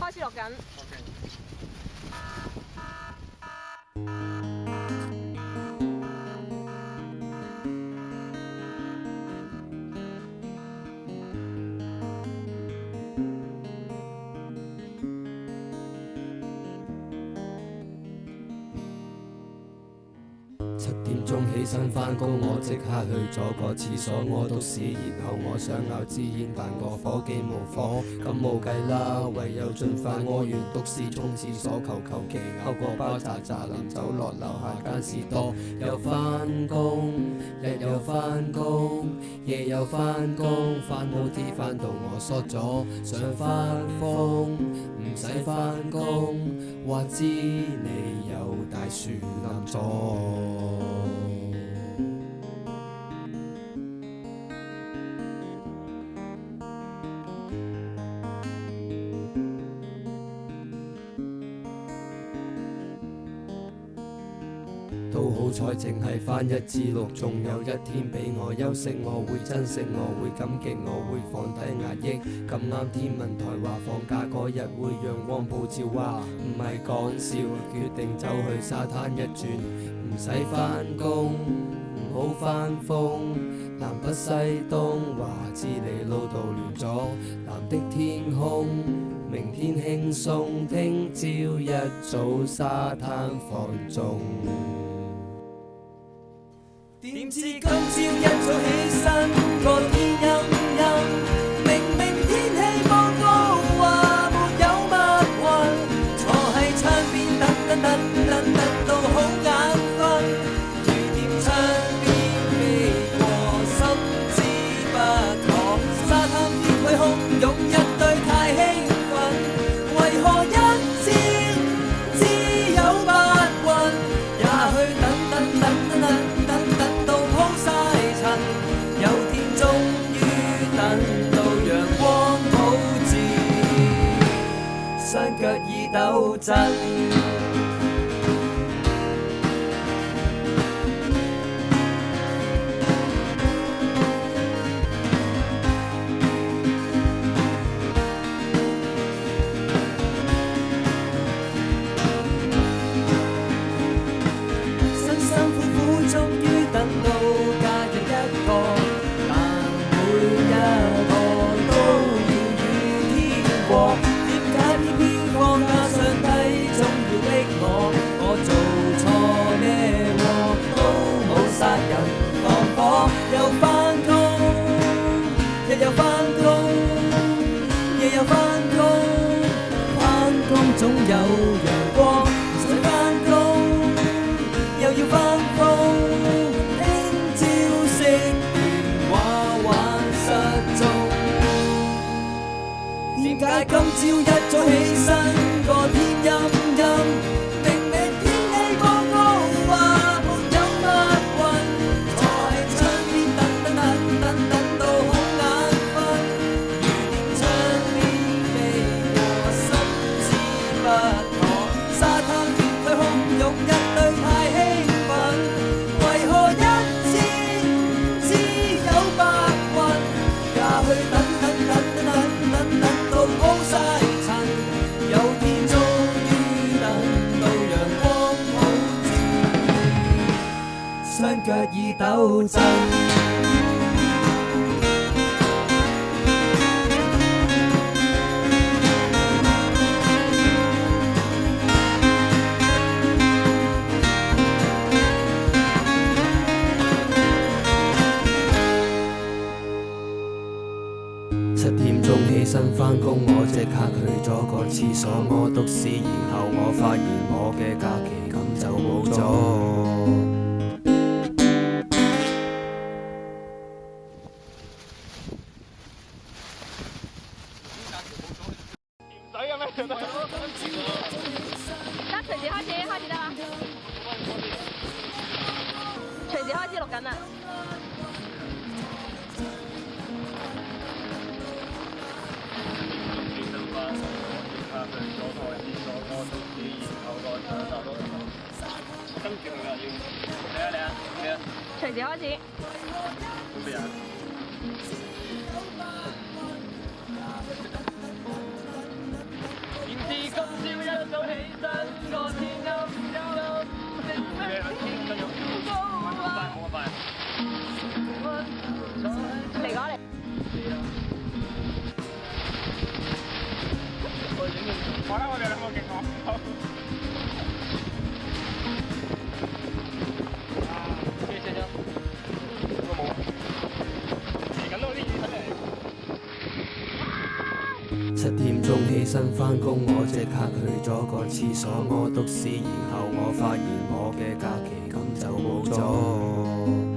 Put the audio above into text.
開始錄緊。7點鐘起身返工，我即刻去咗個廁所屙督屎，然後我想咬支煙，但個火機冇火，咁冇計啦，唯有盡快屙完督屎沖廁所，求其咬個包扎扎，臨走落樓下間士多，又返工，日又返工，夜又返工，返 OT 返到我疏咗，想返風唔使返工，話知你有大樹冧咗。都好彩，淨係返1至6，仲有1天俾我休息，我會珍惜，我會感激，我會放低壓抑。咁啱天文台話放假嗰日會陽光普照，哇，唔係講笑，決定走去沙灘一轉，唔使返工，唔好返風，南北西東，話知你腦度亂咗，藍的天空，明天輕鬆，聽朝一早沙灘放縱。點知今朝一早起身，個天陰陰，明明天氣報告話沒有密雲，坐喺窗邊等到好眼瞓，雨點窗邊飛過，心知不妥，沙灘天虛空，擁一對太興奮，為何一朝只有白雲，也許等。有天終於等到陽光普照，雙腳已抖震。總有陽光，唔使返工，又要返風。聽朝食完話還失蹤，點解今朝一早起身個天陰陰？明明天氣報告話沒有密雲，坐喺窗邊等到好眼瞓，雨點窗邊飛過，心知不妥，沙灘天虛空，擁一對太興奮，為何一朝只有白雲？也許等到鋪晒塵，有天終於等到陽光普照，雙腳已抖震。7點鐘起身返工，我即刻去咗個廁所屙督屎，然後我發現我嘅假期咁就冇咗。唔使嘅咩？得，隨時開始得啦。隨時開始錄緊啦。隨時開始。點身返工，我即刻去咗個廁所屙篤屎，然後我發現我嘅假期咁就冇咗。